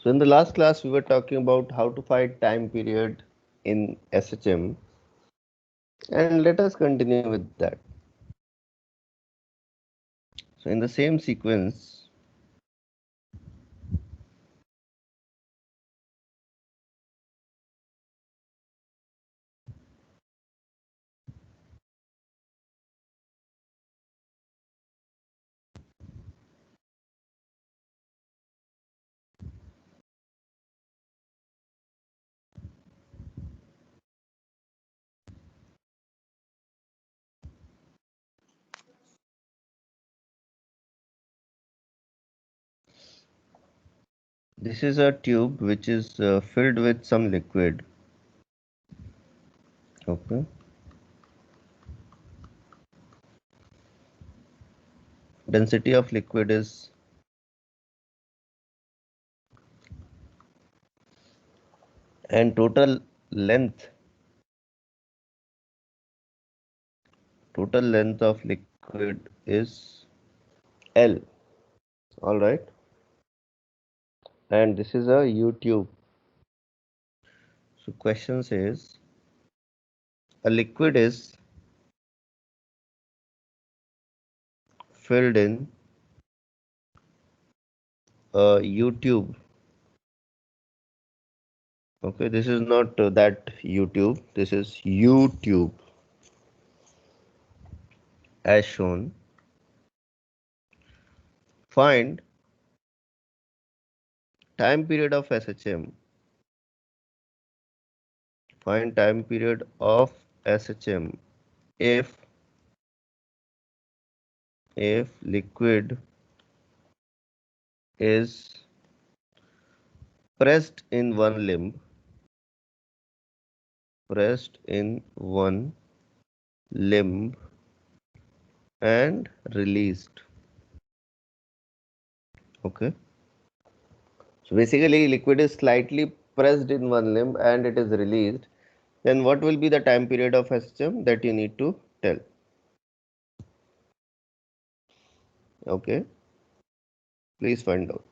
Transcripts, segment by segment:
So in the last class, we were talking about how to find time period in SHM, and let us continue with that. So in the same sequence, this is a tube which is filled with some liquid. Okay. Density of liquid is and total length of liquid is L. All right. And this is a U tube. So question says a liquid is filled in a U tube. Okay, this is not that YouTube, this is YouTube as shown. Find time period of SHM. Find time period of SHM if liquid is pressed in one limb and released. Okay. So basically liquid is slightly pressed in one limb and it is released. Then what will be the time period of SHM that you need to tell? Okay. Please find out.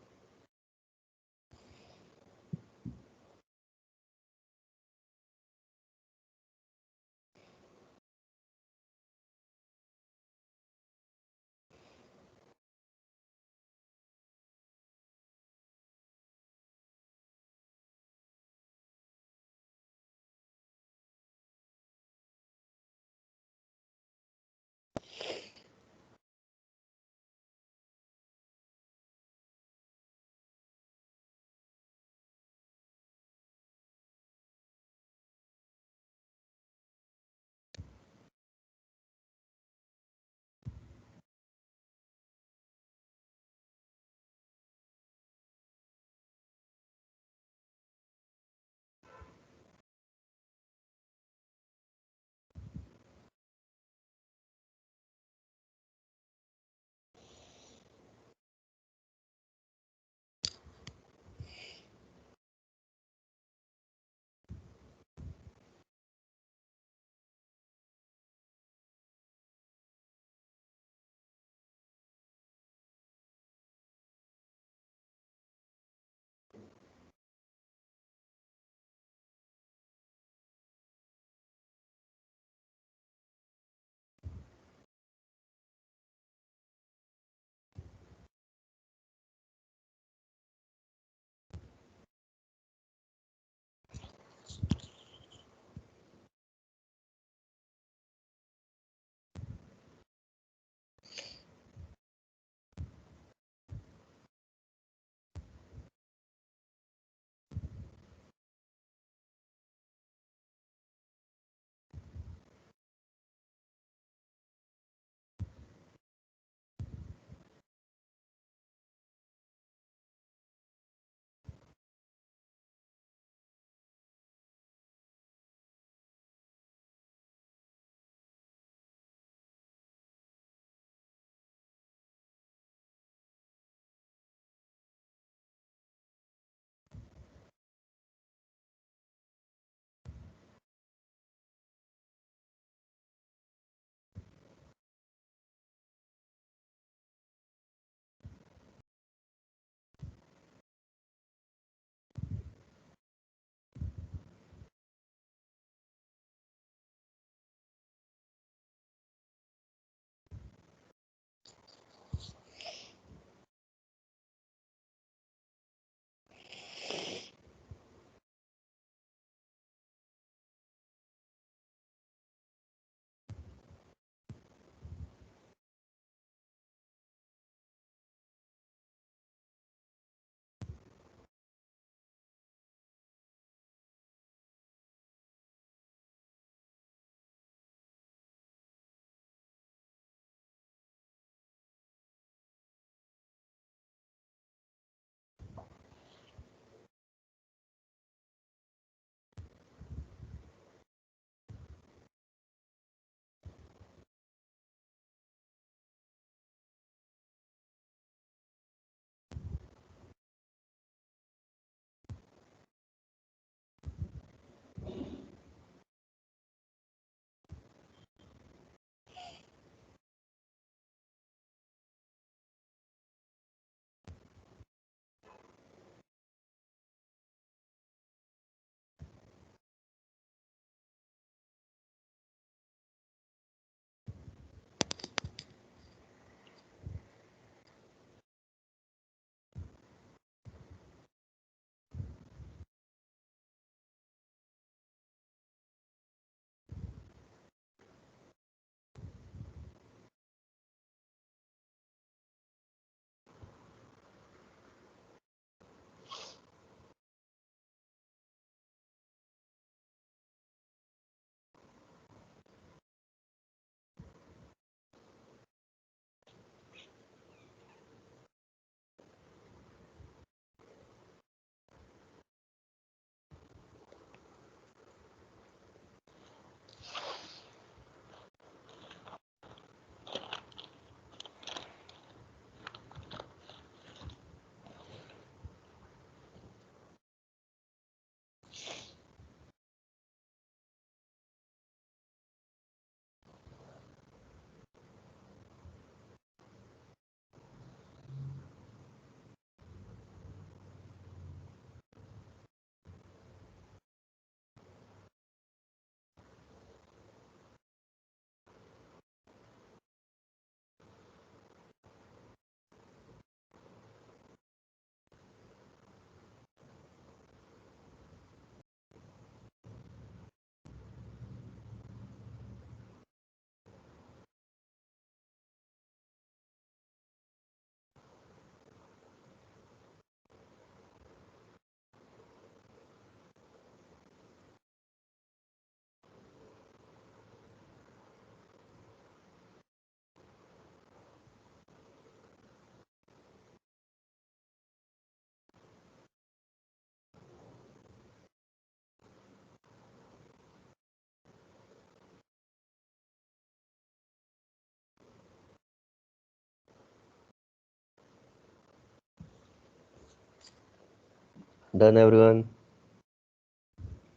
Done, everyone?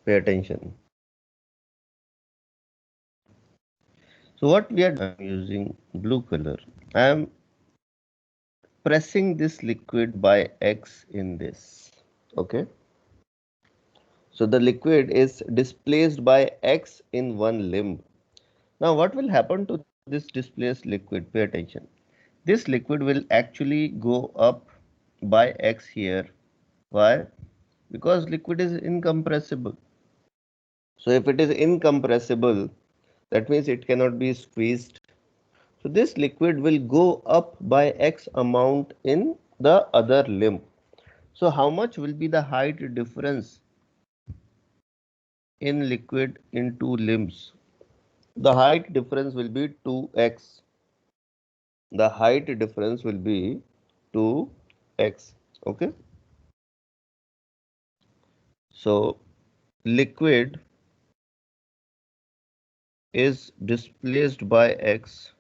Pay attention. So what we are I'm using blue color. I am pressing this liquid by X in this. Okay. So the liquid is displaced by X in one limb. Now what will happen to this displaced liquid? Pay attention. This liquid will actually go up by X here. Why? Because liquid is incompressible. So if it is incompressible, that means it cannot be squeezed. So this liquid will go up by X amount in the other limb. So how much will be the height difference in liquid in two limbs? The height difference will be 2x. The height difference will be 2x. Okay. So liquid is displaced by X.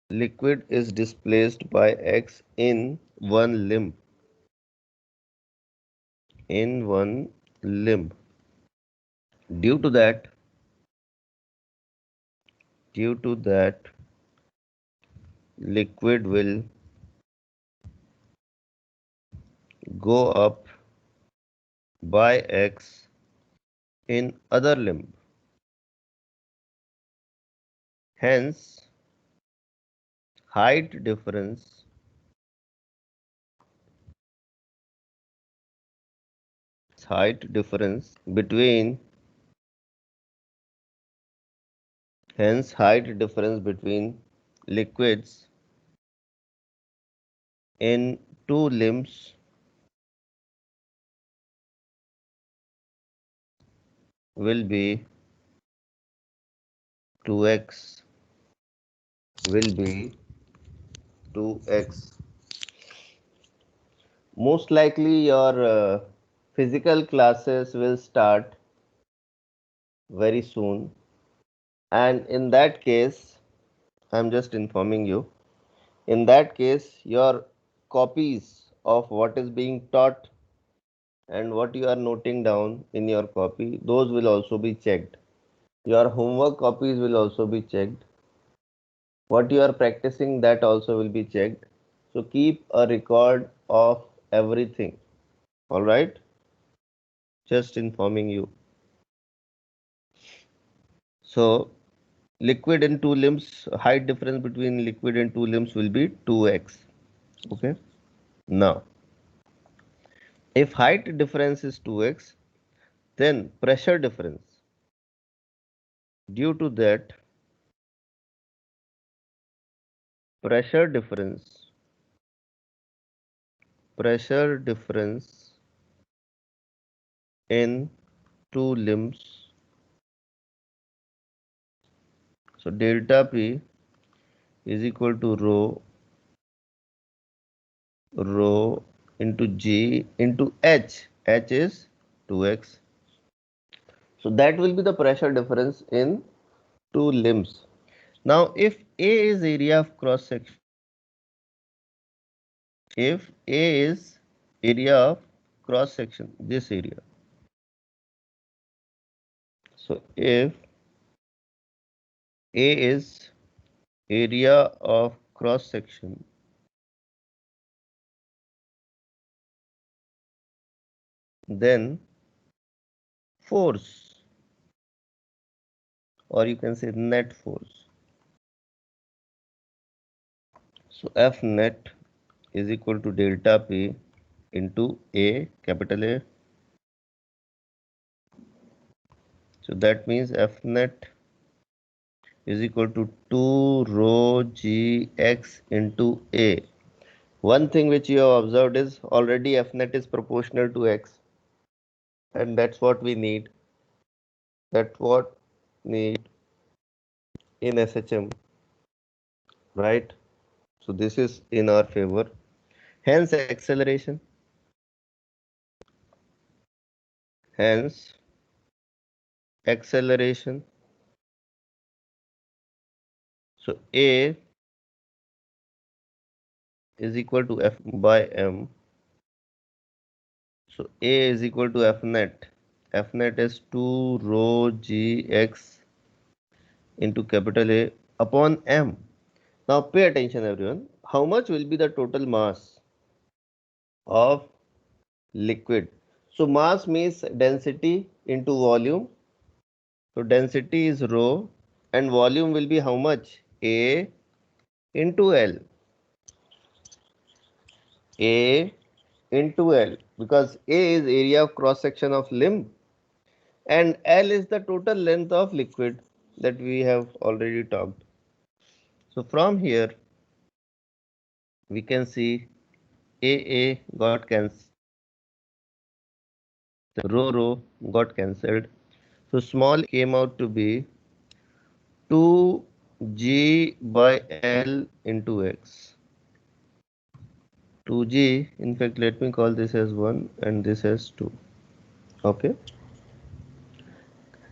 Liquid is displaced by X in one limb. In one limb. Due to that, liquid will go up by X in other limb. Hence, height difference between height difference between liquids in two limbs will be 2x. Will be 2x. Most likely your physical classes will start very soon, and in that case I'm just informing you, in that case your copies of what is being taught and what you are noting down in your copy, those will also be checked. Your homework copies will also be checked. What you are practicing, that also will be checked. So keep a record of everything. All right, just informing you. So liquid in two limbs, height difference between liquid and two limbs will be 2x. Okay. Now, if height difference is 2x, then pressure difference. Due to that, pressure difference, pressure difference in two limbs. So delta P is equal to rho into G into H. H is 2x. So that will be the pressure difference in two limbs. Now, if A is area of cross section, if A is area of cross section, this area. So if A is area of cross section, then force, or you can say net force. So F net is equal to delta P into A, capital A. So that means F net is equal to 2 rho Gx into A. One thing which you have observed is already F net is proportional to X, and that's what we need. That's what need in SHM, right? So this is in our favor. Hence acceleration. Hence acceleration. So A is equal to F by M. So A is equal to F net. F net is 2 rho Gx into capital A upon M. Now pay attention everyone. How much will be the total mass of liquid? So mass means density into volume. So density is rho and volume will be how much? A into L. A into L, because A is area of cross section of limb and L is the total length of liquid that we have already talked. So from here we can see AA got cancelled, rho got cancelled. So small came out to be 2G by L into X. 2G, in fact, let me call this as 1 and this as 2. Okay.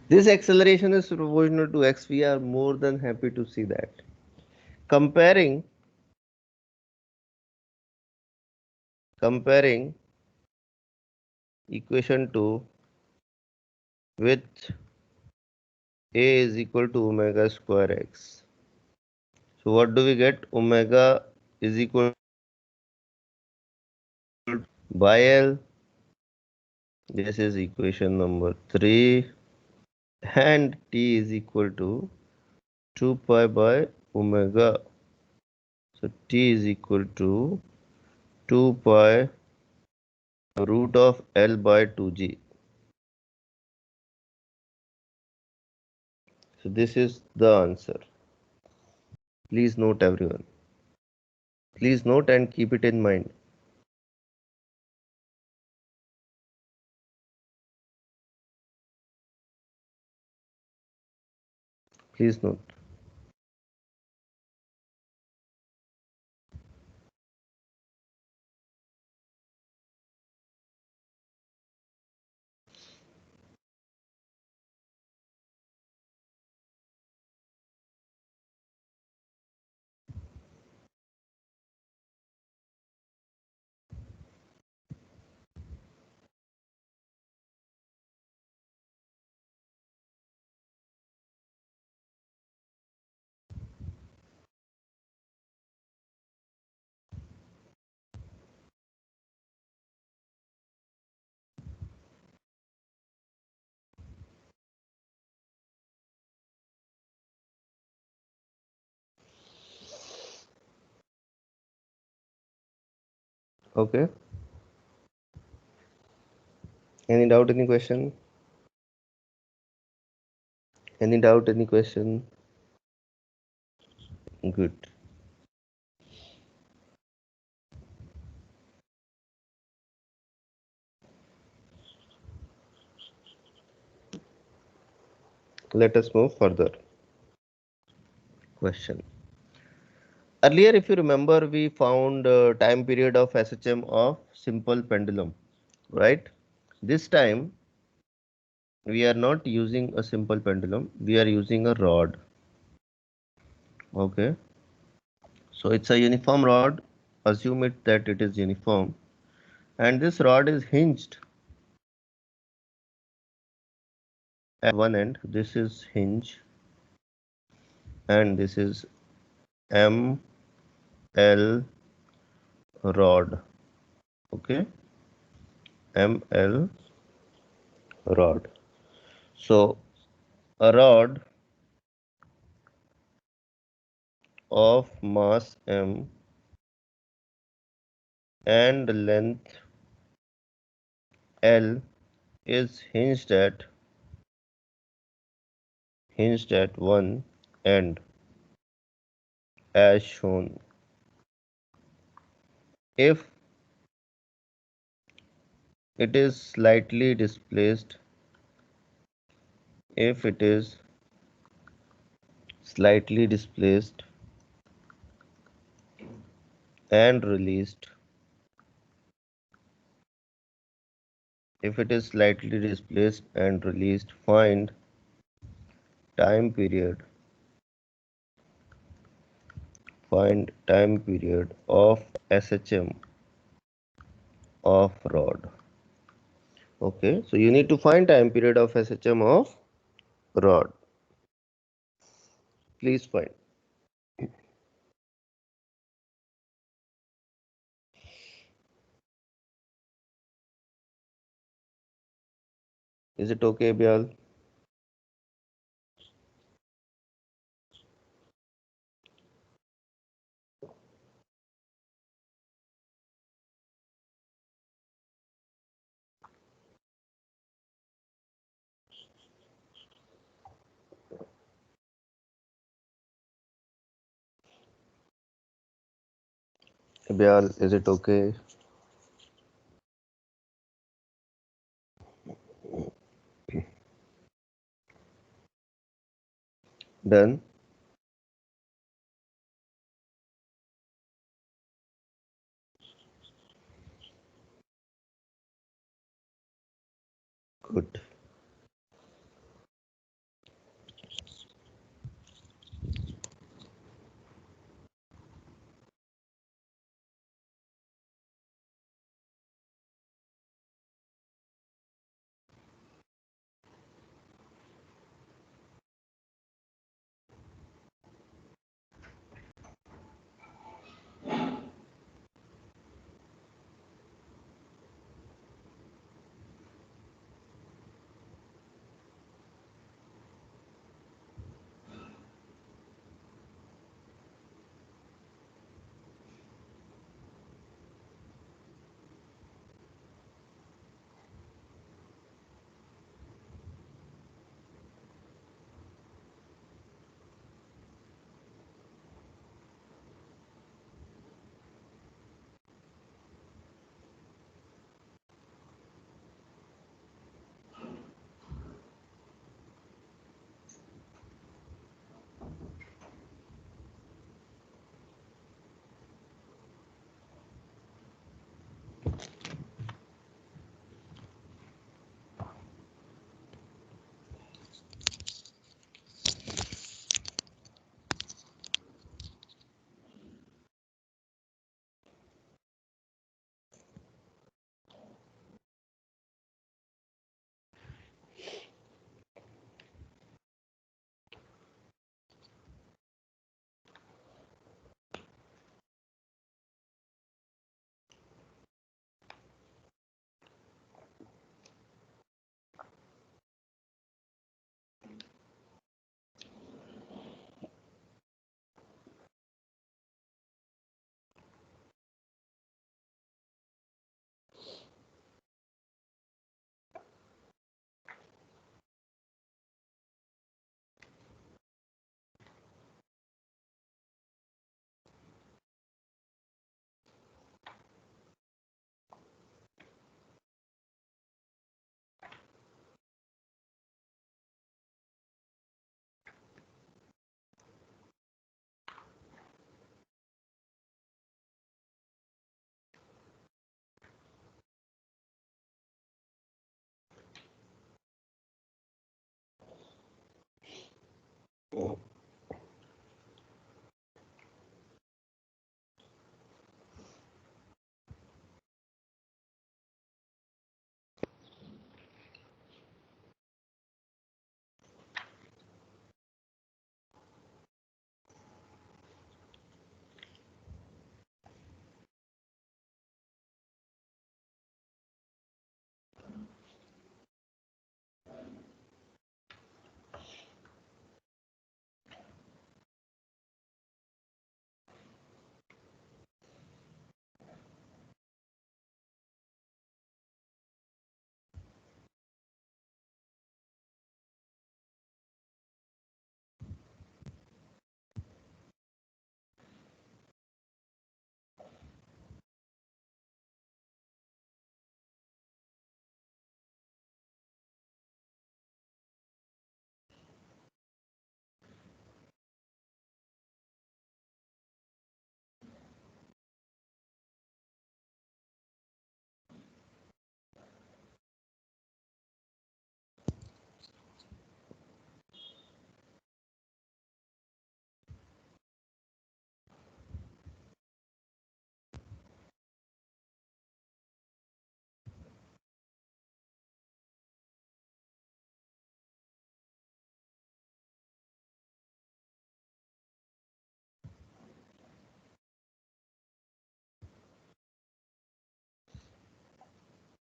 This acceleration is proportional to X. We are more than happy to see that. Comparing equation 2 with A is equal to omega square X. So what do we get? Omega is equal to by L. This is equation number 3. And T is equal to 2 pi by omega. So T is equal to 2 pi root of L by 2G. So this is the answer. Please note everyone. Please note and keep it in mind. Please note. Okay. Any doubt, any question? Any doubt, any question? Good. Let us move further. Question. Earlier, if you remember, we found time period of SHM of simple pendulum, right? This time, we are not using a simple pendulum. We are using a rod. Okay. So it's a uniform rod. Assume it that it is uniform. And this rod is hinged at one end. This is hinge. And this is ML rod. Okay. ML rod. So a rod of mass M and length L is hinged at one end as shown. If it is slightly displaced, if it is slightly displaced and released, if it is slightly displaced and released, find time period of SHM of rod. Okay, so you need to find time period of SHM of rod. Please find. Is it okay, Bial? Bial, is it okay? Done. Good.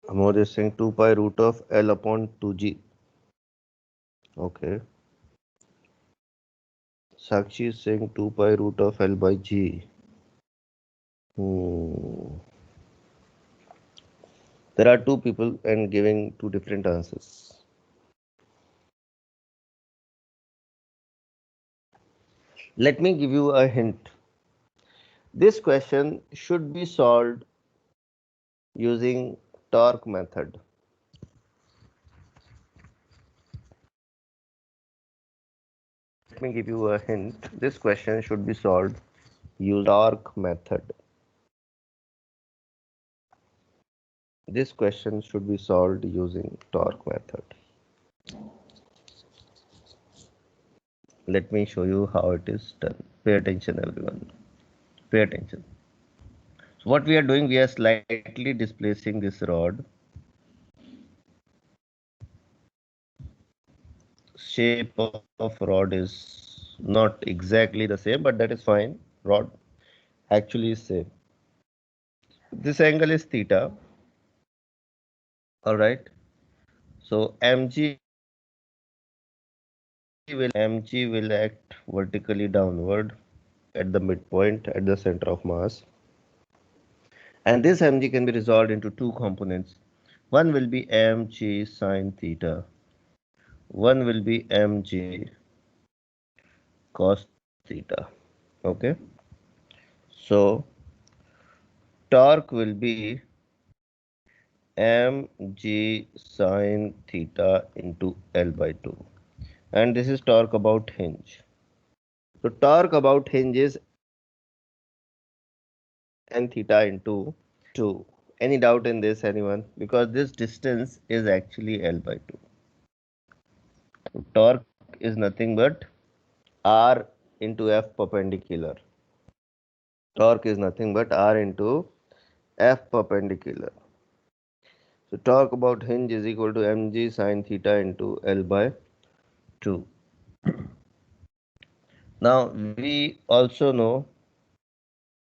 Amod is saying 2 pi root of L upon 2G. Okay. Sakshi is saying 2 pi root of L by G. There are two people and giving two different answers. Let me give you a hint. This question should be solved using torque method. Let me give you a hint. This question should be solved using torque method. This question should be solved using torque method. Let me show you how it is done. Pay attention, everyone. Pay attention. So what we are doing, we are slightly displacing this rod. Shape of rod is not exactly the same, but that is fine. Rod actually is same. This angle is theta. All right. So mg will act vertically downward at the midpoint at the center of mass. And this mg can be resolved into two components. One will be mg sine theta. One will be mg cos theta. Okay. So torque will be mg sine theta into L by 2. And this is torque about hinge. So torque about hinge is n theta into 2. Any doubt in this, anyone? Because this distance is actually L by 2. So torque is nothing but R into F perpendicular. Torque is nothing but R into F perpendicular. So torque about hinge is equal to mg sine theta into L by 2. Now we also know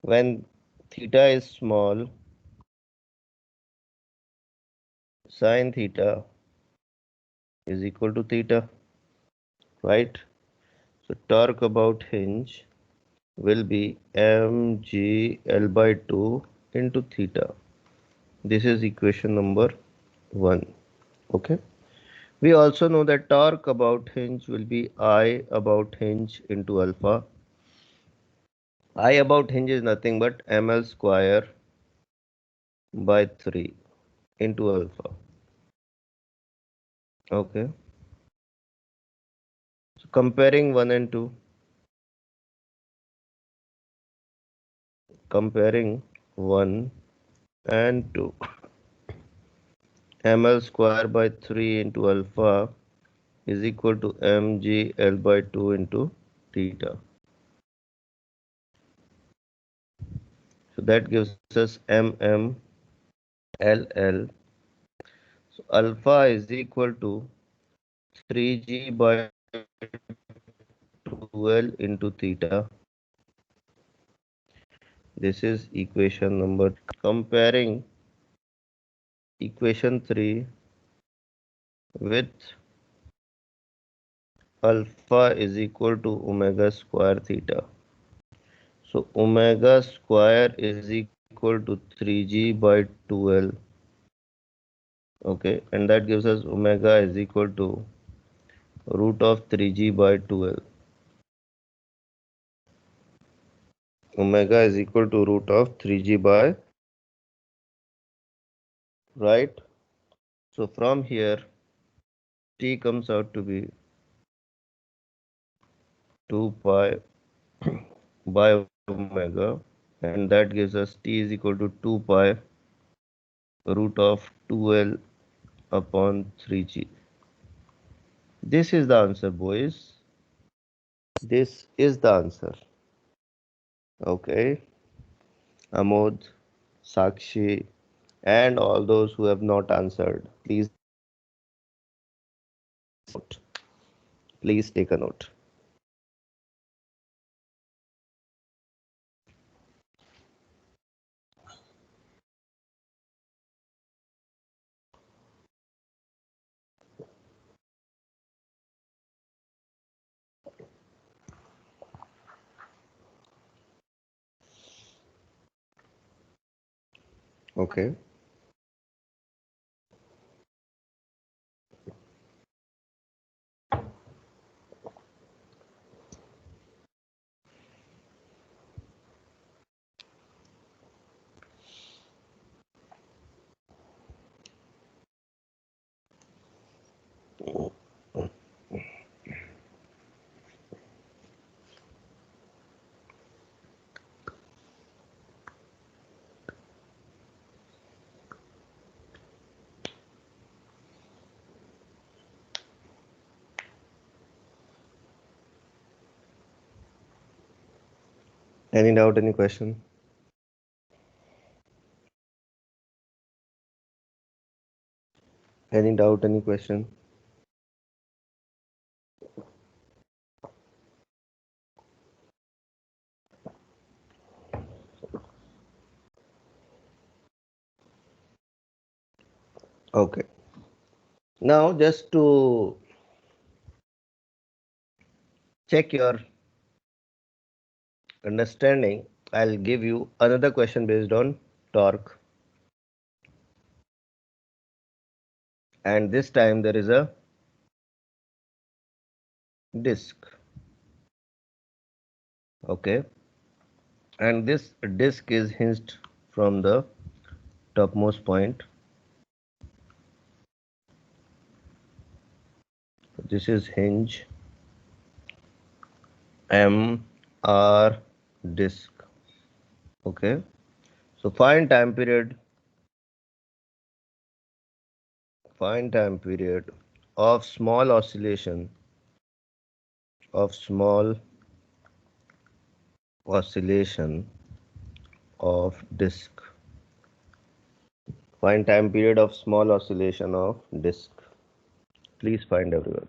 when theta is small, sine theta is equal to theta, right? So torque about hinge will be mg L by 2 into theta. This is equation number 1. Okay. We also know that torque about hinge will be I about hinge into alpha. I about hinge is nothing but ml square by 3 into alpha. Okay. So comparing 1 and 2. Comparing 1 and 2. ml square by 3 into alpha is equal to mg L by 2 into theta. So that gives us mm LL. So alpha is equal to 3g by 12 into theta. This is equation number. Comparing equation 3 with alpha is equal to omega square theta. So omega square is equal to 3g by 12. Okay, and that gives us omega is equal to root of 3g by 12. Omega is equal to root of 3g by, right? So from here, t comes out to be 2 pi by omega, and that gives us t is equal to 2 pi root of 2l upon 3g. This is the answer, boys. This is the answer. Okay. Amod, Sakshi, and all those who have not answered, please take a note. Okay. Any doubt, any question? Any doubt, any question? Okay. Now, just to check your understanding, I'll give you another question based on torque. And this time there is a disk. Okay. And this disk is hinged from the topmost point. This is hinge M R disk. Okay. So find time period of small oscillation of disk. Find time period of small oscillation of disk. Please find everyone.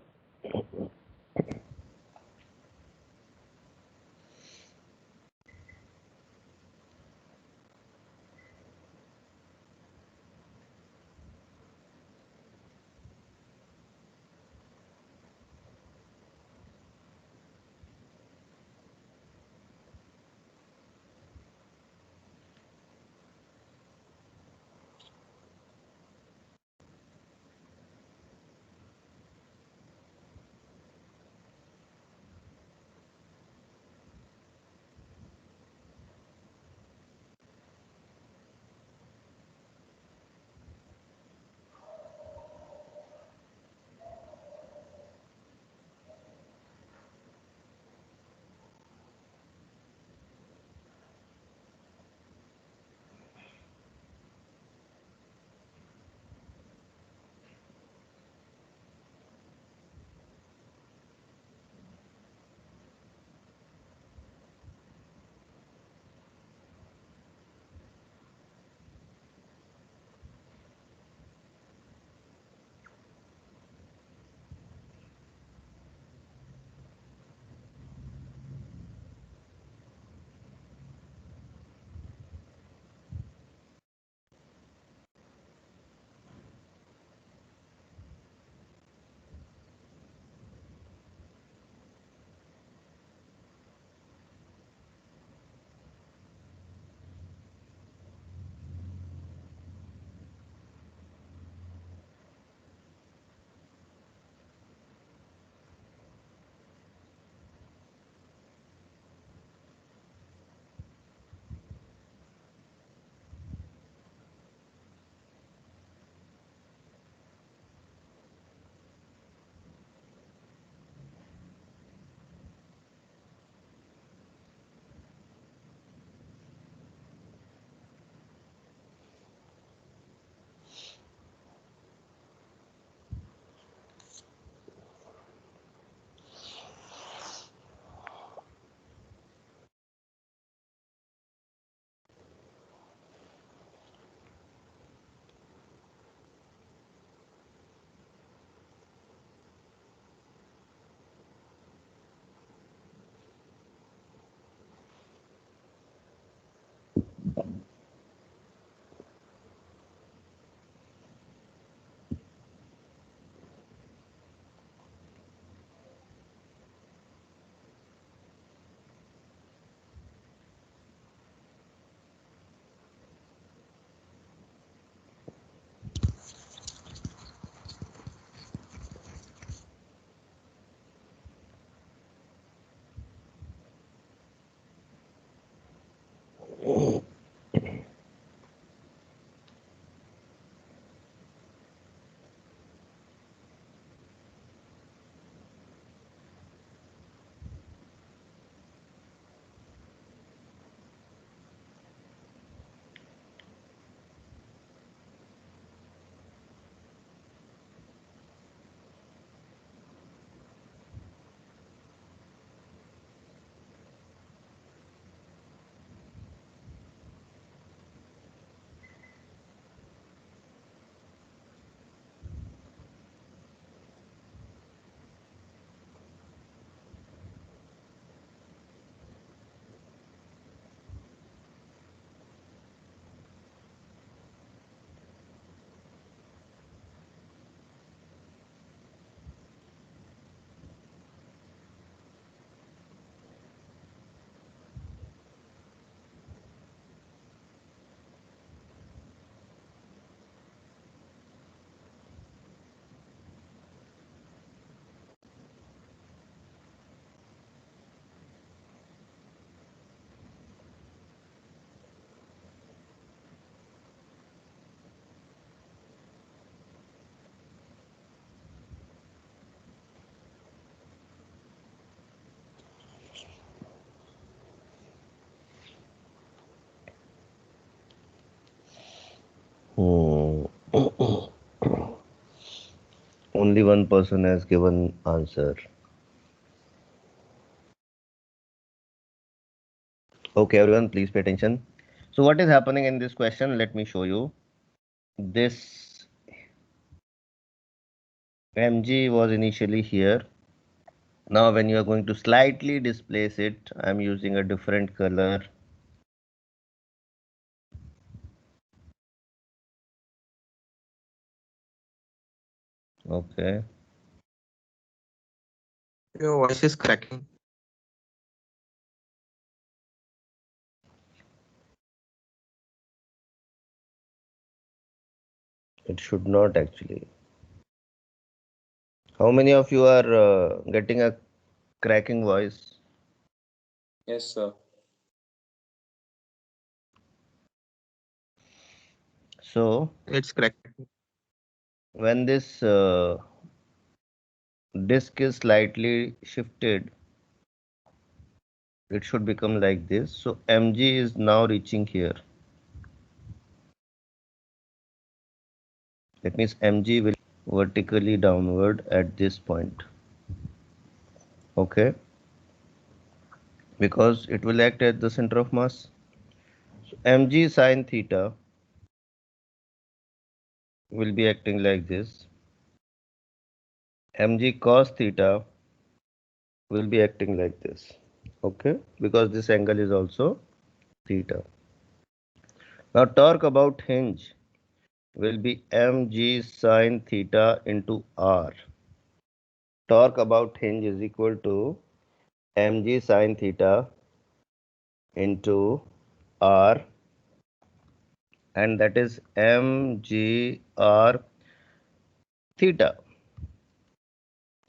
one person has given answer. Okay, everyone, please pay attention. So what is happening in this question? Let me show you. This mg was initially here. Now when you are going to slightly displace it, I'm using a different color. Okay. Your voice is cracking. It should not actually. How many of you are getting a cracking voice? Yes, sir. So It's cracking. when this disk is slightly shifted, it should become like this. So mg is now reaching here. That means mg will vertically downward at this point. Okay, because it will act at the center of mass. So mg sine theta will be acting like this. Mg cos theta will be acting like this. Okay, because this angle is also theta. Now torque about hinge will be mg sine theta into r. Torque about hinge is equal to mg sine theta into r, and that is mg r theta.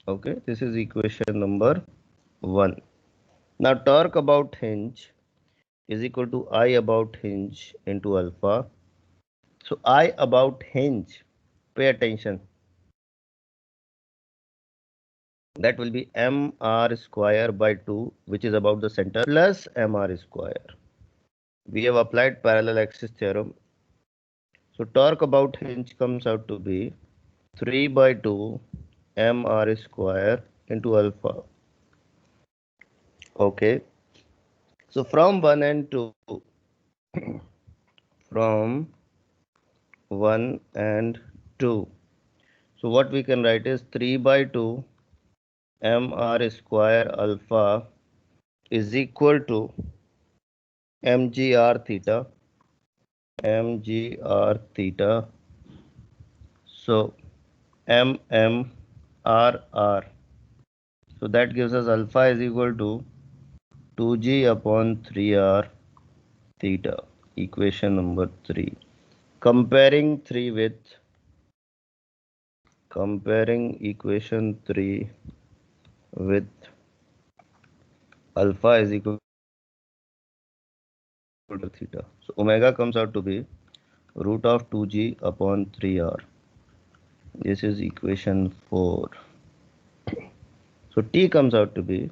Okay, this is equation number 1. Now torque about hinge is equal to I about hinge into alpha. So I about hinge, pay attention, that will be mr square by 2, which is about the center, plus mr square. We have applied parallel axis theorem. So torque about hinge comes out to be 3 by 2 mr square into alpha. Okay. So from 1 and 2, from 1 and 2. So what we can write is 3 by 2 mr square alpha is equal to mgr theta. mgr theta. So mmrr. So that gives us alpha is equal to 2g upon 3r theta. Equation number 3. Comparing equation 3 with alpha is equal to theta. So omega comes out to be root of 2g upon 3r. This is equation 4. So t comes out to be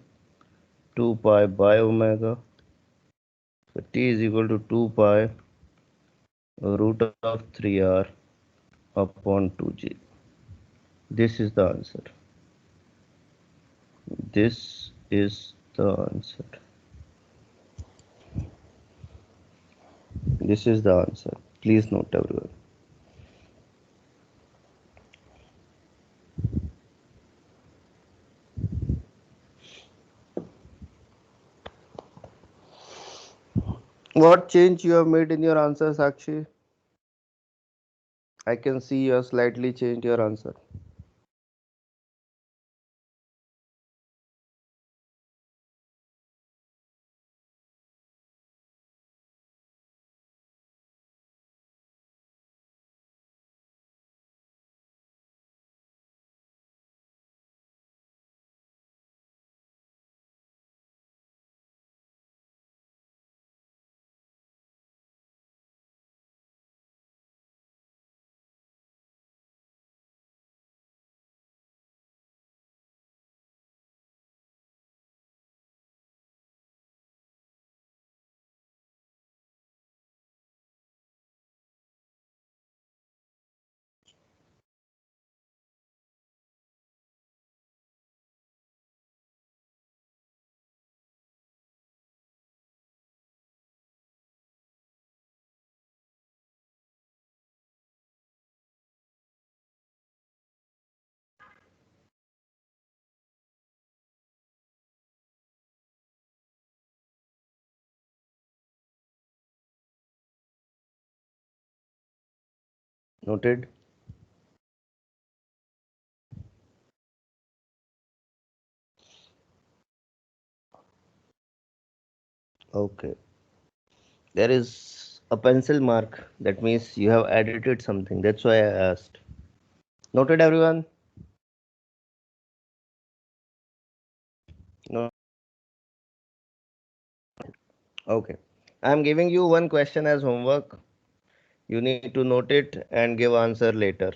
2 pi by omega. So t is equal to 2 pi root of 3r upon 2g. This is the answer. This is the answer. This is the answer. Please note, everyone. What change you have made in your answer, Sakshi? I can see you have slightly changed your answer. Noted? Okay. There is a pencil mark. That means you have edited something. That's why I asked. Noted, everyone? No. Okay. I'm giving you one question as homework. You need to note it and give answer later.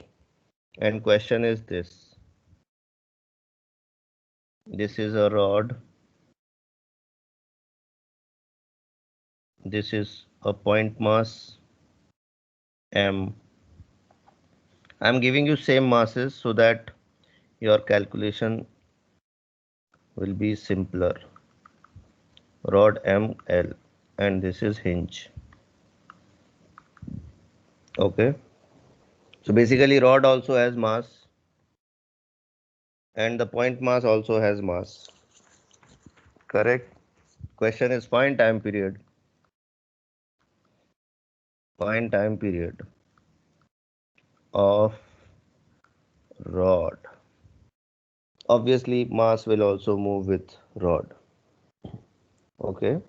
And question is this. This is a rod. This is a point mass M. I'm giving you same masses so that your calculation will be simpler. Rod ML and this is hinge. Okay. So basically rod also has mass and the point mass also has mass. Correct? Question is find time period. Find time period of rod. Obviously mass will also move with rod. Okay.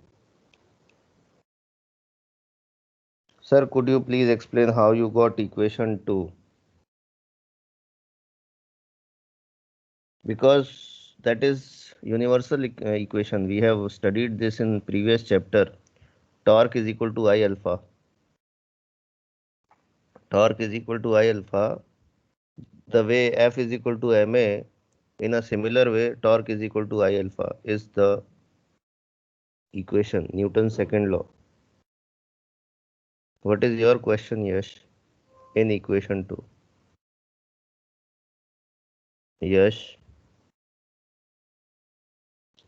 Sir, could you please explain how you got equation 2? Because that is universal equation. We have studied this in previous chapter. Torque is equal to I alpha. Torque is equal to I alpha. The way F is equal to ma, in a similar way, torque is equal to I alpha is the equation, Newton's second law. What is your question, Yash, in equation 2? Yash,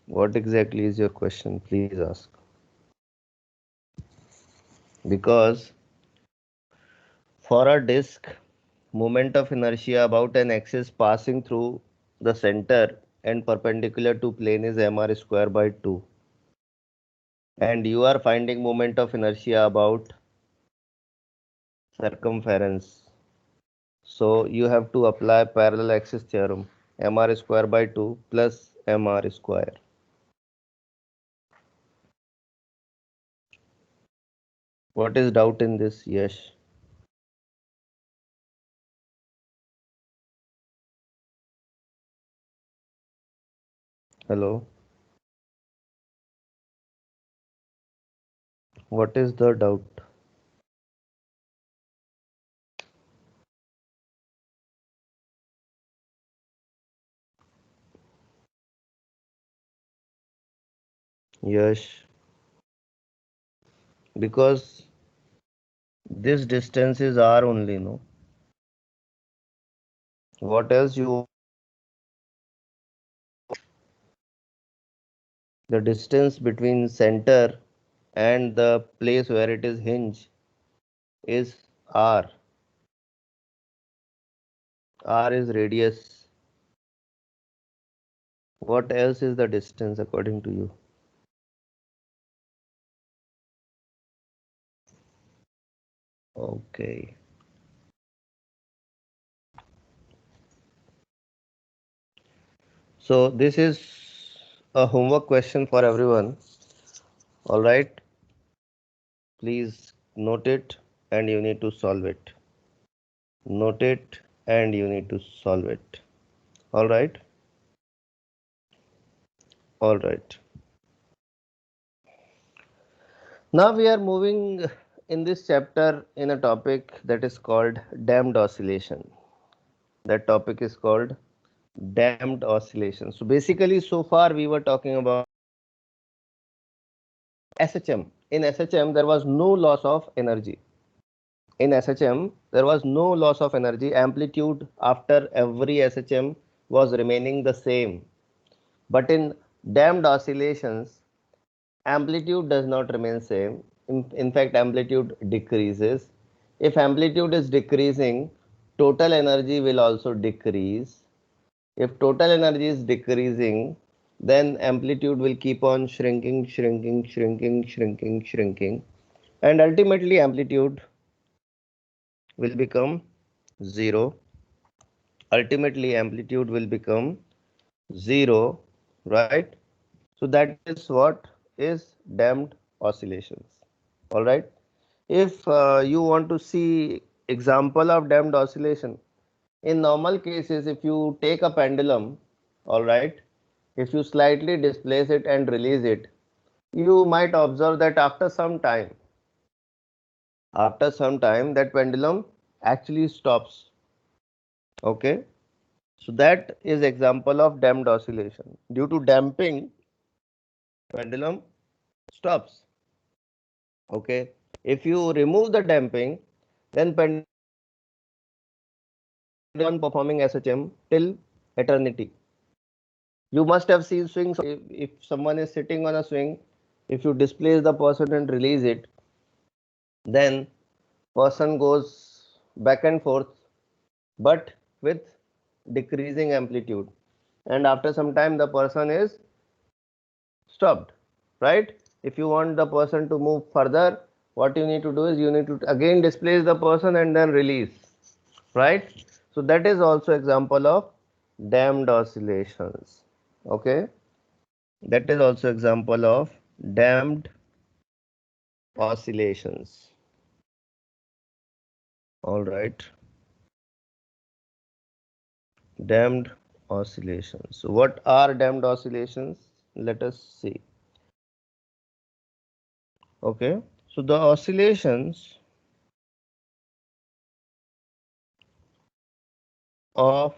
what exactly is your question? Please ask. Because for a disk, moment of inertia about an axis passing through the center and perpendicular to plane is mr square by 2. And you are finding moment of inertia about circumference. So you have to apply parallel axis theorem, mr square by 2 plus mr square. What is doubt in this? Yes. Hello. What is the doubt? Yes. Because this distance is r only, no? What else you? The distance between center and the place where it is hinge is r. R is radius. What else is the distance according to you? Okay. So this is a homework question for everyone. All right. Please note it and you need to solve it. Note it and you need to solve it. All right. All right. Now we are moving in this chapter in a topic that is called damped oscillation. That topic is called damped oscillation. So basically, so far we were talking about SHM. In SHM, there was no loss of energy. In SHM, there was no loss of energy. Amplitude after every SHM was remaining the same. But in damped oscillations, amplitude does not remain same. In fact, amplitude decreases. If amplitude is decreasing, total energy will also decrease. If total energy is decreasing, then amplitude will keep on shrinking, shrinking, shrinking, shrinking, shrinking, and ultimately amplitude will become 0. Ultimately, amplitude will become 0, right? So that is what is damped oscillations. All right. If you want to see example of damped oscillation, in normal cases, if you take a pendulum, all right, if you slightly displace it and release it, you might observe that after some time that pendulum actually stops. Okay, so that is example of damped oscillation. Due to damping, pendulum stops. Okay, if you remove the damping, then pendulum performing SHM till eternity. You must have seen swings. If someone is sitting on a swing, if you displace the person and release it, then person goes back and forth, but with decreasing amplitude. And after some time, the person is stopped, right? If you want the person to move further, what you need to do is you need to again displace the person and then release, right? So that is also example of damped oscillations. Okay, that is also example of damped oscillations. All right, damped oscillations. So what are damped oscillations? Let us see. Okay, so the oscillations of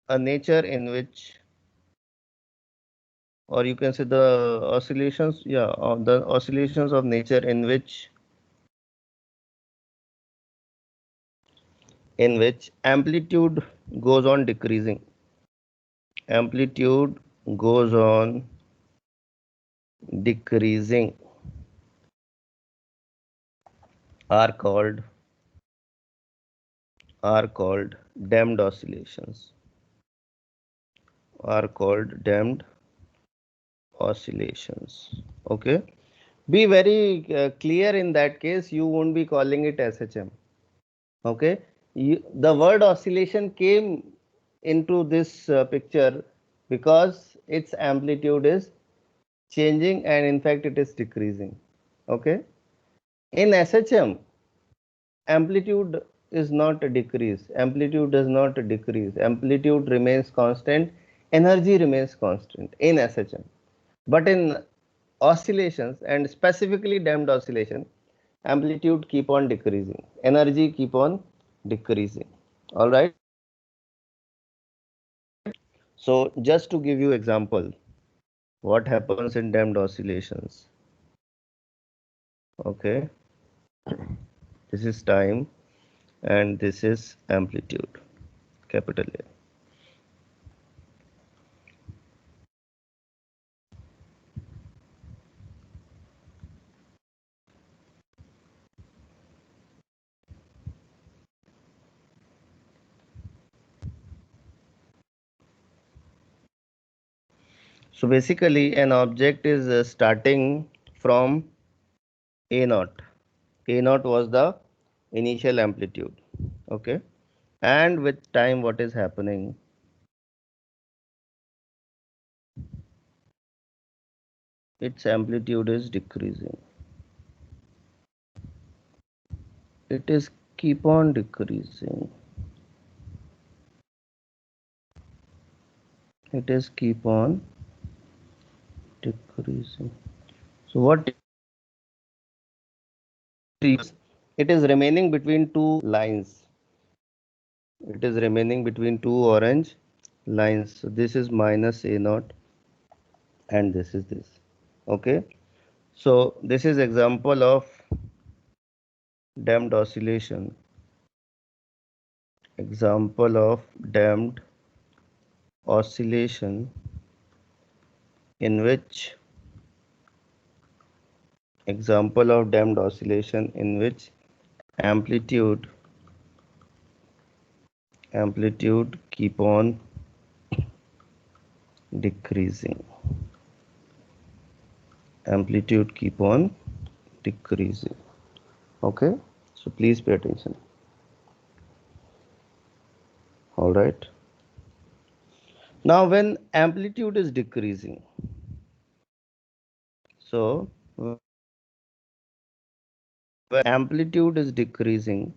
a nature in which, or you can say the oscillations, yeah, of the oscillations of nature in which amplitude goes on decreasing. Amplitude goes on decreasing are called damped oscillations. Are called damped oscillations. Okay. Be very clear in that case. You won't be calling it SHM. Okay, the word oscillation came into this picture because its amplitude is changing and in fact it is decreasing. Okay, in SHM, amplitude is not a decrease, amplitude does not decrease, amplitude remains constant, energy remains constant in SHM. But in oscillations and specifically damped oscillation, amplitude keep on decreasing, energy keep on decreasing. All right. So just to give you example, what happens in damped oscillations? Okay, this is time and this is amplitude, capital A. So basically an object is starting from A naught. A naught was the initial amplitude. Okay, and with time what is happening? Its amplitude is decreasing. It is keep on decreasing. It is keep on decreasing. So what it is remaining between two lines. It is remaining between two orange lines. So this is minus A naught and this is this. Okay. So this is example of damped oscillation. Example of damped oscillation in which amplitude keep on decreasing. Amplitude keep on decreasing. Okay. So please pay attention. All right. Now when amplitude is decreasing, so when amplitude is decreasing,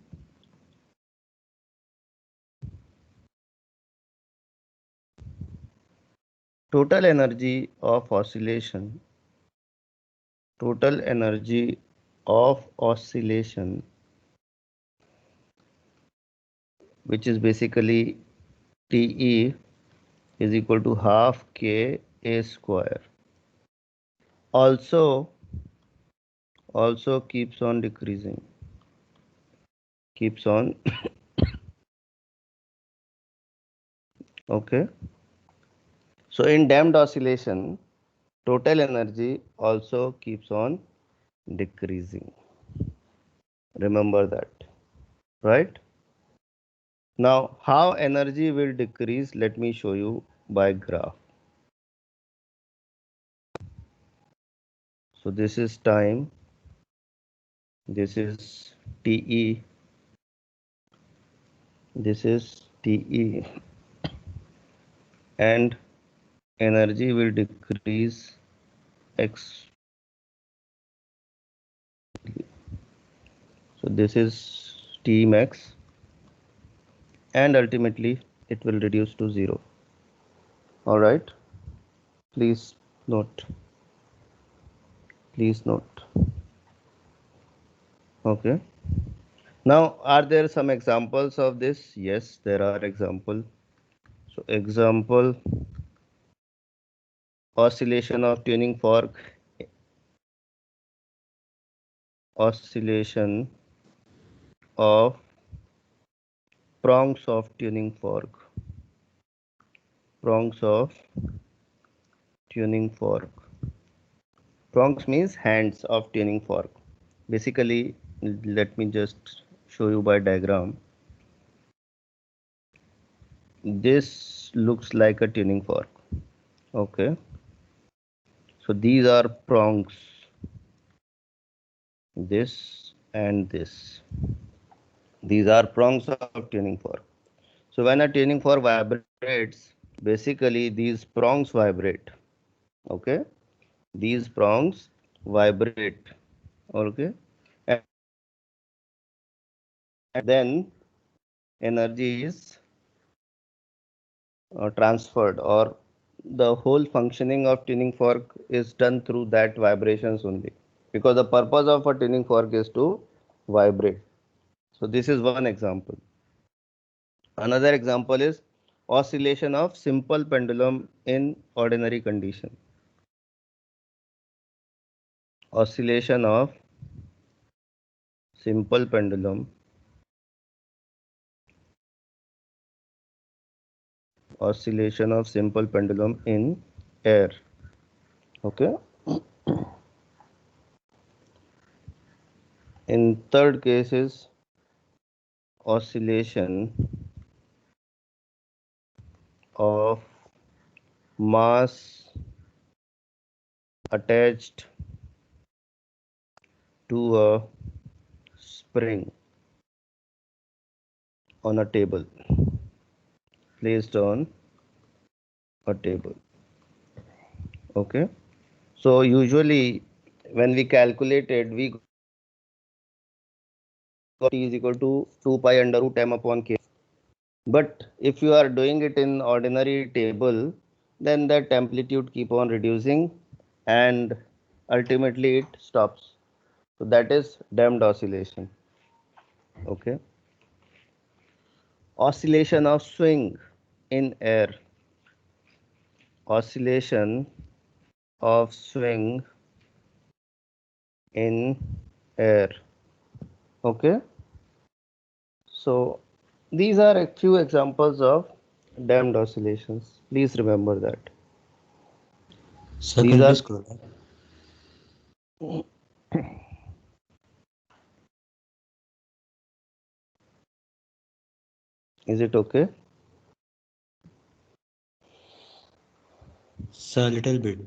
total energy of oscillation which is basically TE is equal to half K A square also keeps on decreasing, okay. So in damped oscillation, total energy also keeps on decreasing. Remember that, right? Now, how energy will decrease? Let me show you by graph. So this is time, this is TE, this is TE, and energy will decrease X. So this is T max, and ultimately it will reduce to 0. All right. Please note. Okay. Now, are there some examples of this? Yes, there are examples. So example, oscillation of tuning fork, oscillation of prongs of tuning fork, prongs means hands of tuning fork. Basically, let me just show you by diagram. This looks like a tuning fork, okay. So these are prongs, this and this. These are prongs of tuning fork. So when a tuning fork vibrates, basically these prongs vibrate, okay. These prongs vibrate, okay. And then energy is transferred, or the whole functioning of tuning fork is done through that vibrations only, because the purpose of a tuning fork is to vibrate. So this is one example. Another example is oscillation of simple pendulum in ordinary condition. Oscillation of simple pendulum in air, okay. In third case is oscillation of mass attached to a spring on a table, placed on a table, okay. So usually when we calculated, we got T is equal to 2 pi under root m upon k. But if you are doing it in ordinary table, then that amplitude keep on reducing and ultimately it stops. So that is damped oscillation, okay. Oscillation of swing in air, oscillation of swing in air, okay. So these are a few examples of damped oscillations. Please remember that. Sir, These can you are please scroll up? Is it okay? Sir, little bit.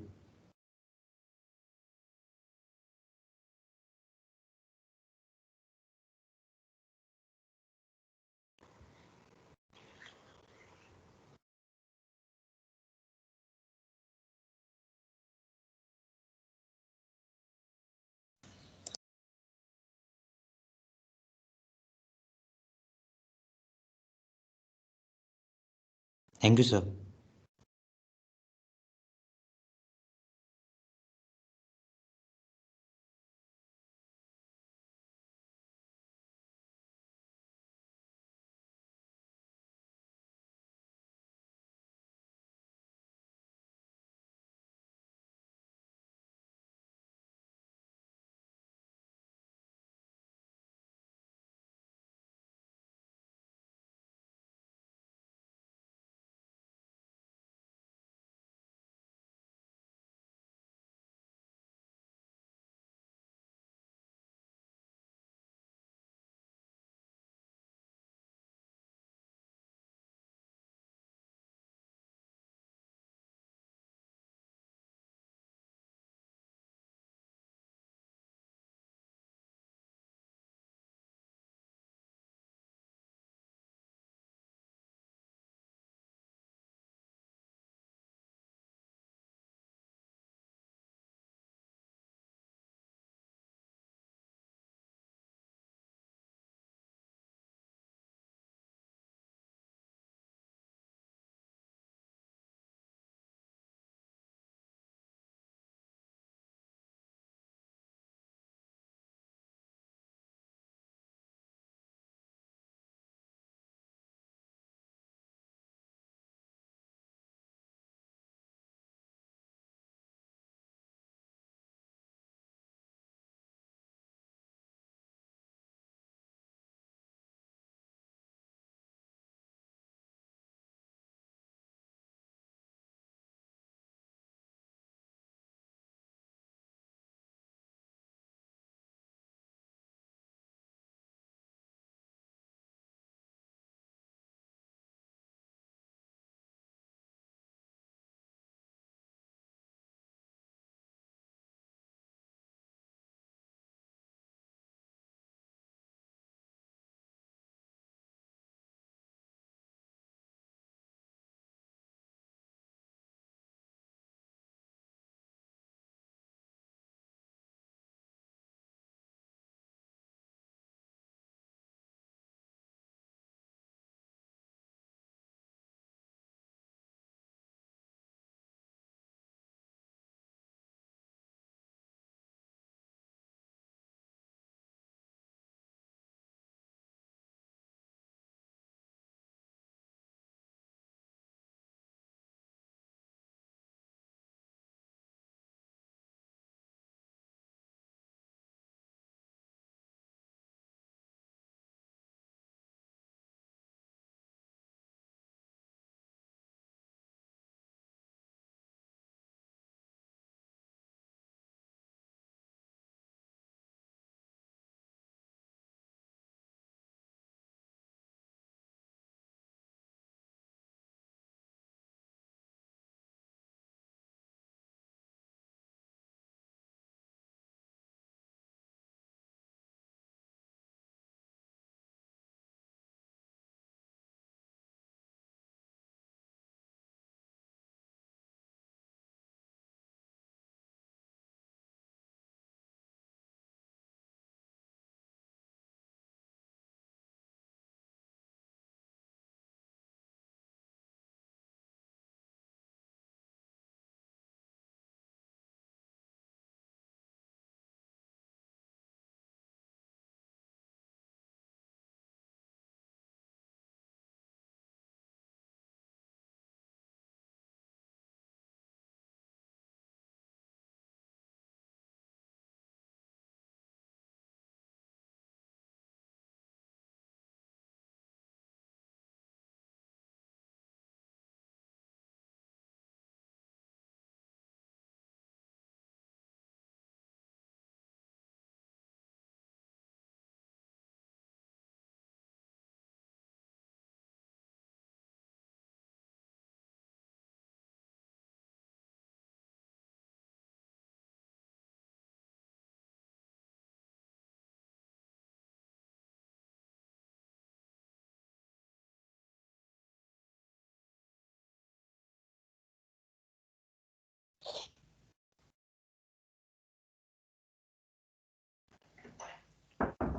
Thank you, sir.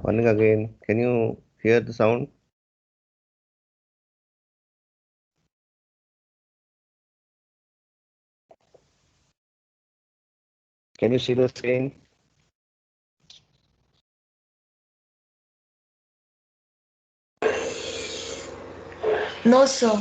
Morning again. Can you hear the sound? Can you see the screen? No, sir.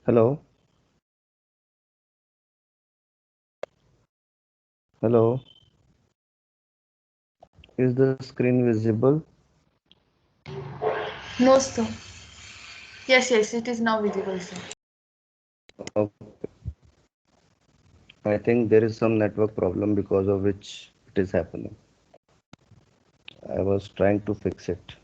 Hello? Hello? Is the screen visible? No, sir. Yes, yes, it is now visible, sir. Okay. I think there is some network problem because of which it is happening. I was trying to fix it.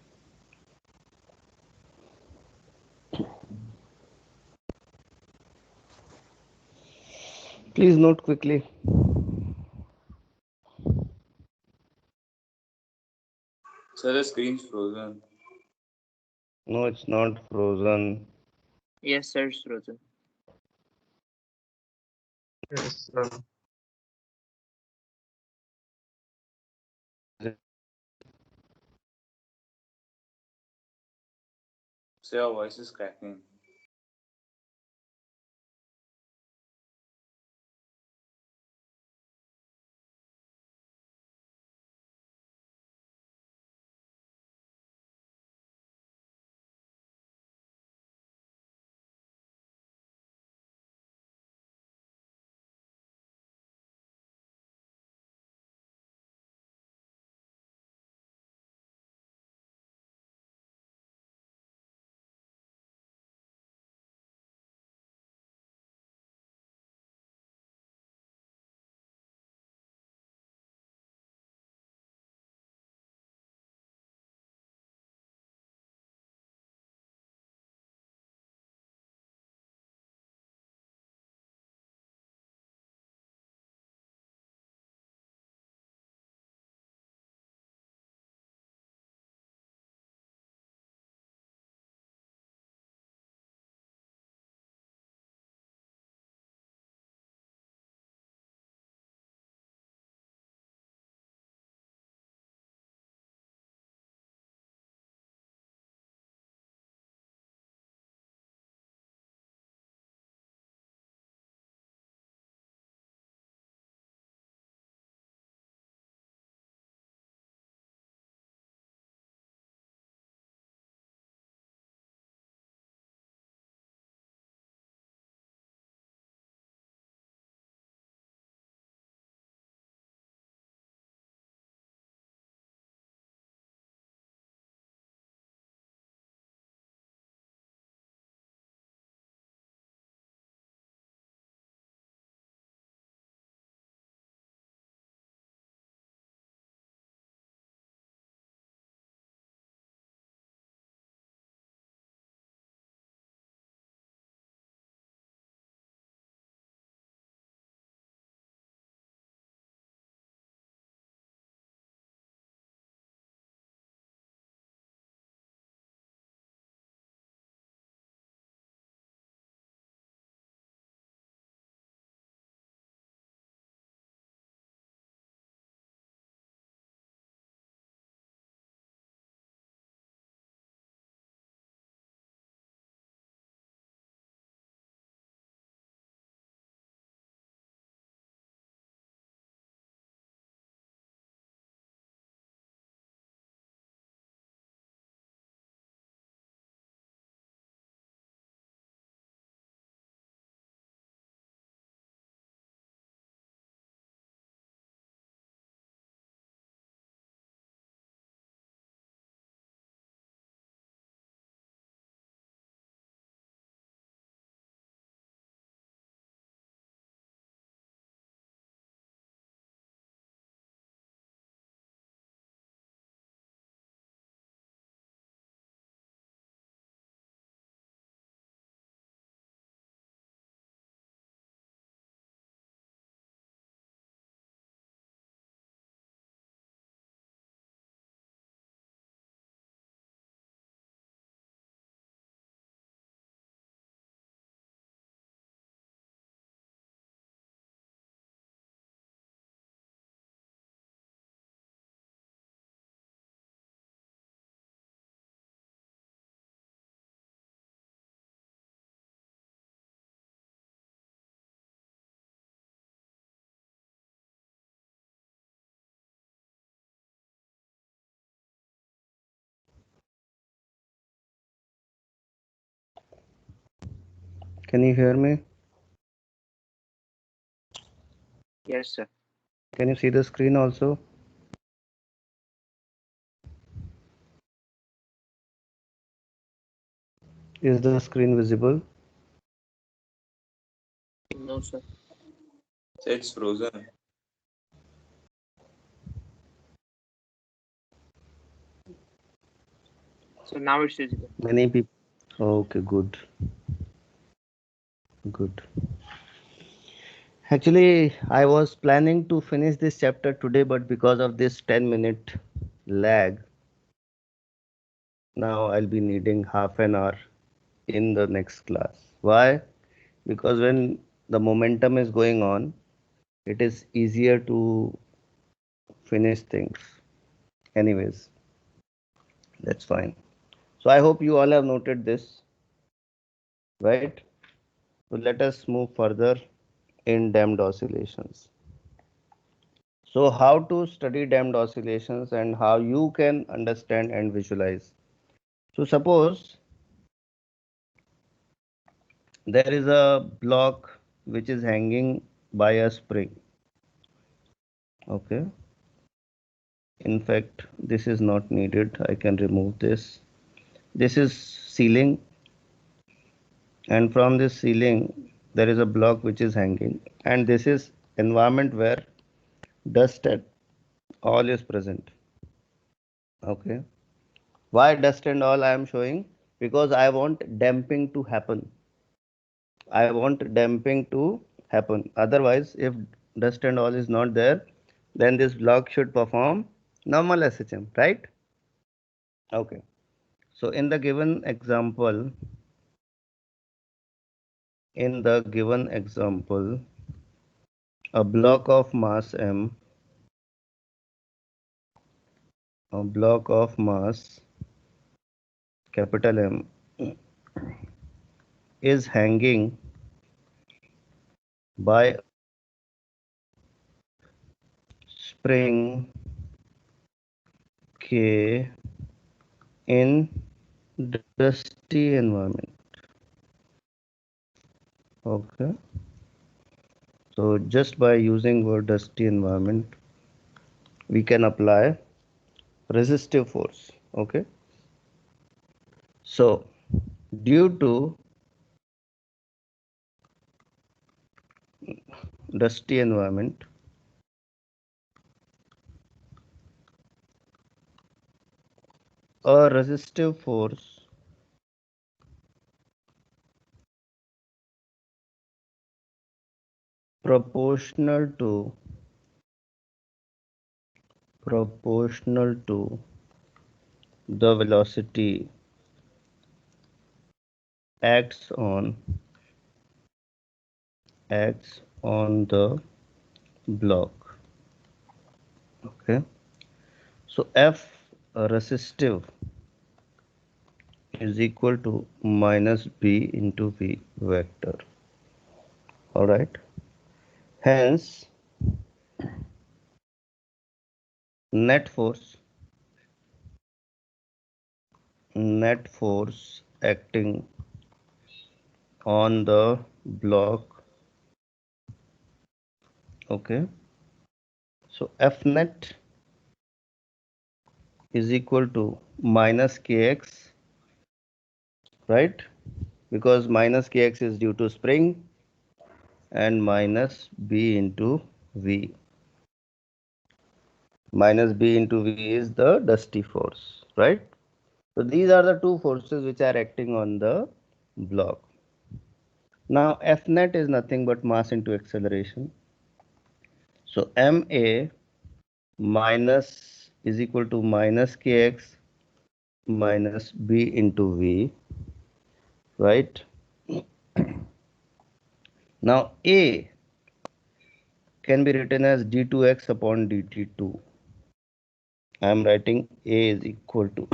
Please note quickly. Sir, the screen's frozen. No, it's not frozen. Yes, sir, it's frozen. Yes, sir. Sir, your voice is cracking. Can you hear me? Yes, sir. Can you see the screen also? Is the screen visible? No, sir. So it's frozen. So now it's visible. Many people. Okay, good. Good. Actually, I was planning to finish this chapter today, but because of this 10-minute lag, now I'll be needing half an hour in the next class. Why? Because when the momentum is going on, it is easier to finish things. Anyways, that's fine. So I hope you all have noted this, right? So let us move further in damped oscillations. So how to study damped oscillations and how you can understand and visualize. So suppose there is a block which is hanging by a spring. Okay. In fact, this is not needed. I can remove this. This is ceiling, and from this ceiling there is a block which is hanging, and this is environment where dust and all is present. Okay. Why dust and all I am showing? Because I want damping to happen. I want damping to happen. Otherwise, if dust and all is not there, then this block should perform normal SHM, right? Okay. So in the given example, a block of mass m, a block of mass capital M is hanging by spring K in dusty environment. Okay. So just by using word dusty environment, we can apply resistive force. Okay. So due to dusty environment, a resistive force proportional to the velocity acts on the block. Okay. So F resistive is equal to minus B into V vector. All right. Hence, net force acting on the block. Okay. So F net is equal to minus Kx, right? Because minus Kx is due to spring and minus B into V. Minus B into V is the dusty force, right? So these are the two forces which are acting on the block. Now F net is nothing but mass into acceleration. So MA minus is equal to minus Kx minus B into V, right? Now A can be written as d2x upon dt2. I am writing A is equal to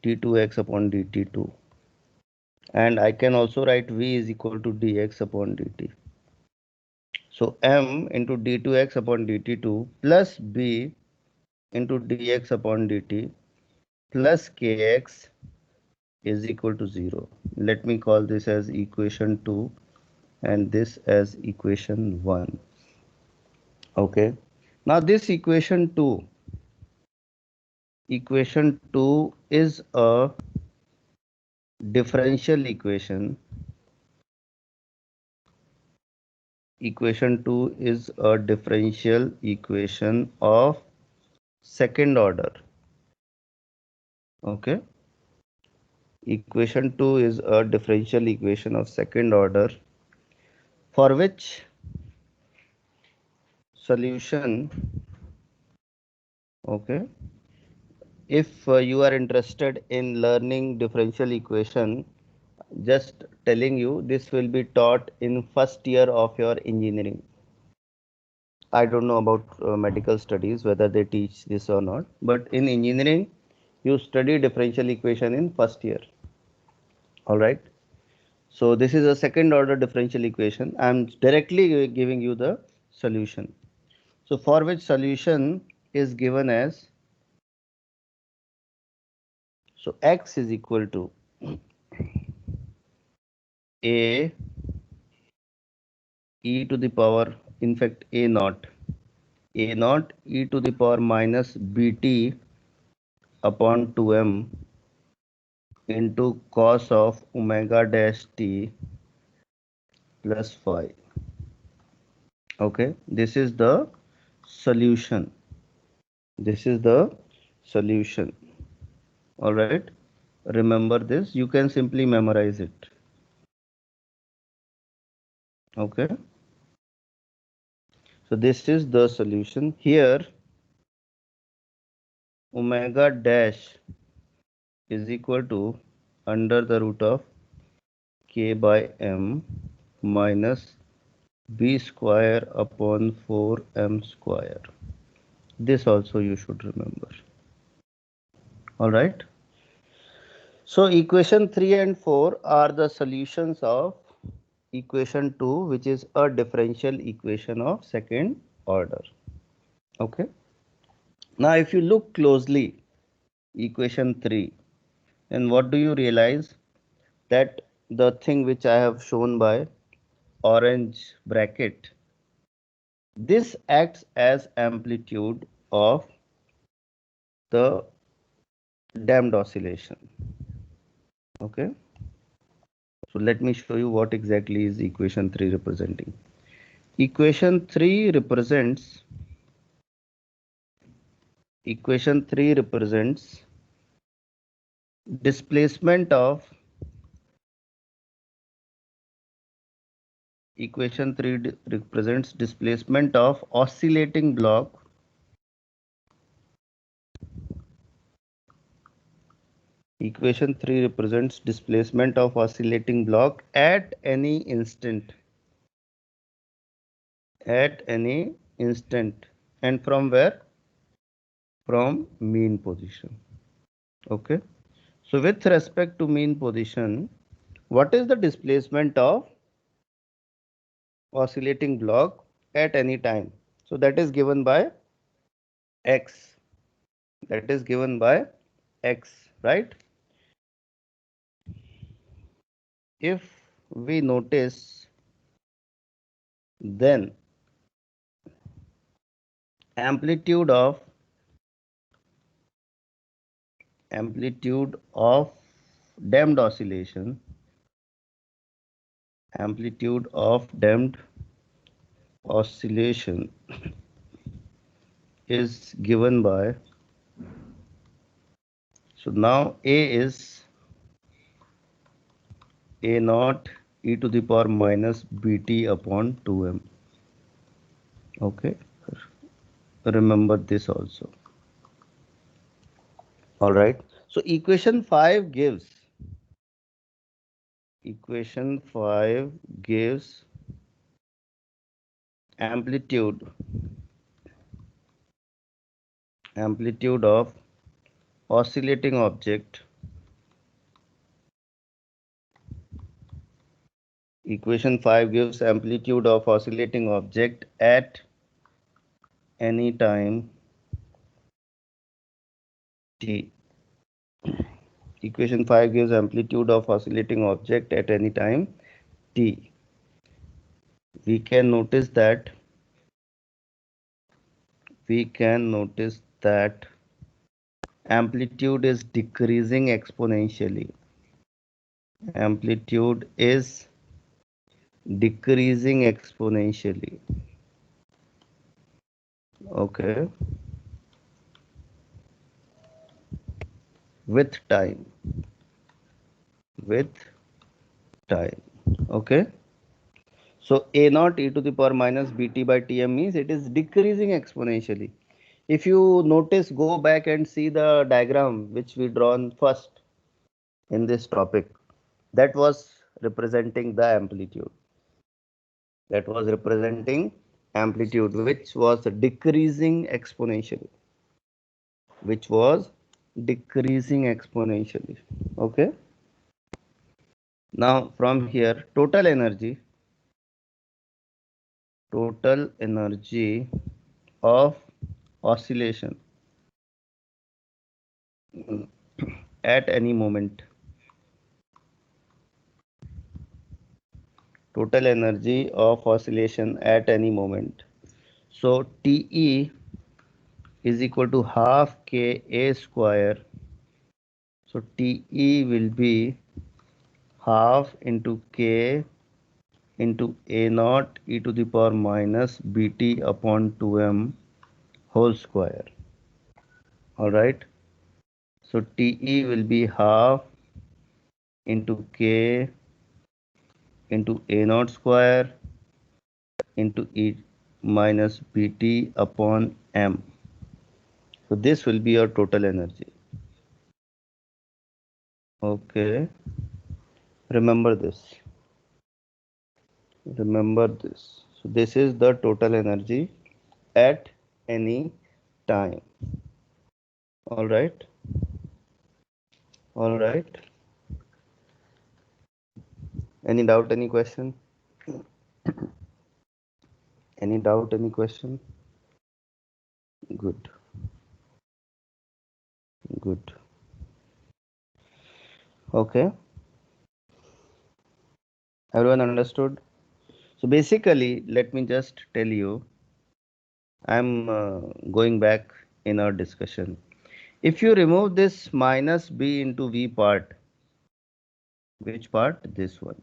d2x upon dt2. And I can also write V is equal to dx upon dt. So M into d2x upon dt2 plus B into dx upon dt plus kx is equal to 0. Let me call this as equation 2 and this as equation 1. Okay. Now this equation 2 is a differential equation. Equation 2 is a differential equation of second order. Okay. Equation 2 is a differential equation of second order for which solution, okay, if you are interested in learning differential equation, just telling you, this will be taught in first year of your engineering. I don't know about medical studies whether they teach this or not, but in engineering you study differential equation in first year. All right. So this is a second order differential equation. I am directly giving you the solution. So for which solution is given as, so x is equal to a e to the power, in fact a naught e to the power minus bt upon 2m into cos of omega dash t plus phi. Okay, this is the solution. This is the solution. All right, remember this. You can simply memorize it. Okay, so this is the solution. Here omega dash is equal to under the root of k by m minus b square upon 4m square. This also you should remember. All right. So equation 3 and 4 are the solutions of equation 2, which is a differential equation of second order. Okay. Now if you look closely equation 3, then what do you realize? That the thing which I have shown by orange bracket, this acts as amplitude of the damped oscillation. Okay, so let me show you what exactly is equation 3 representing. Equation 3 represents displacement of oscillating block at any instant and from where? From mean position. Okay, so with respect to mean position, what is the displacement of oscillating block at any time? So that is given by x. Right? If we notice, then amplitude of damped oscillation is given by, so now A is A naught e to the power minus bt upon 2m. Okay, remember this also. All right, so equation 5 gives amplitude of oscillating object. Equation 5 gives amplitude of oscillating object at any time t. equation 5 gives amplitude of oscillating object at any time t. We can notice that amplitude is decreasing exponentially. Amplitude is decreasing exponentially. Okay. With time. Okay. So a naught e to the power minus bt by tm means it is decreasing exponentially. If you notice, go back and see the diagram which we drawn first in this topic. That was representing the amplitude. That was representing amplitude which was decreasing exponentially. Okay. Now from here, total energy of oscillation at any moment. Total energy of oscillation at any moment. So TE is equal to half Ka square. So TE will be half into K into A naught e to the power minus Bt upon 2m whole square. Alright. So TE will be half into K into A naught square into E minus Bt upon m. So this will be your total energy. Okay. Remember this. So this is the total energy at any time. All right. Any doubt, any question? Any doubt, any question? Good. Okay. Everyone understood? So basically, let me just tell you, I'm going back in our discussion. If you remove this minus b into v part, which part? This one.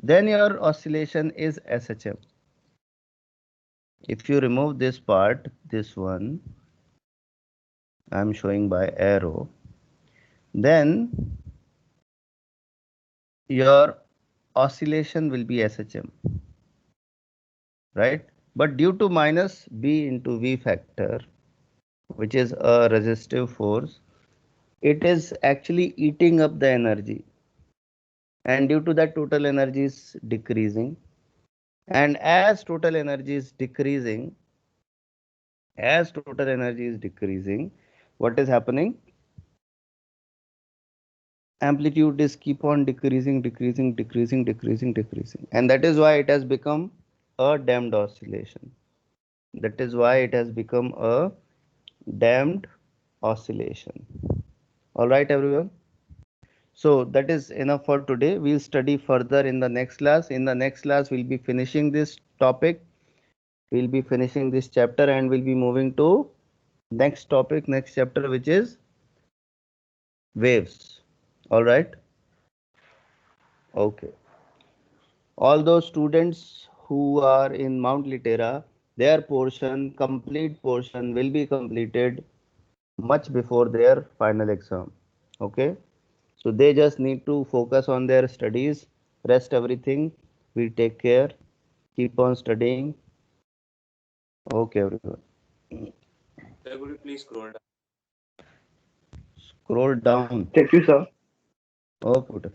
Then your oscillation is SHM. If you remove this part, this one, I'm showing by arrow, then your oscillation will be SHM, right? But due to minus B into V factor, which is a resistive force, it is actually eating up the energy. And due to that, total energy is decreasing. And as total energy is decreasing, what is happening? Amplitude is keep on decreasing, and that is why it has become a damped oscillation. All right, everyone. So that is enough for today. We'll study further in the next class. In the next class, we'll be finishing this topic. We'll be finishing this chapter and we'll be moving to next topic, next chapter, which is waves. All right. Okay. All those students who are in Mount Litera, their complete portion will be completed much before their final exam. Okay. So they just need to focus on their studies. Rest everything we take care. Keep on studying. Okay, everyone. Sir, could you please scroll down? Scroll down. Thank you, sir. Okay.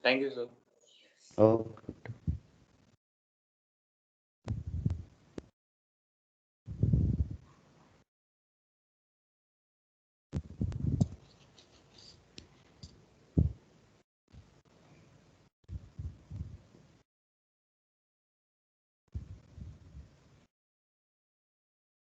Thank you, sir. Okay.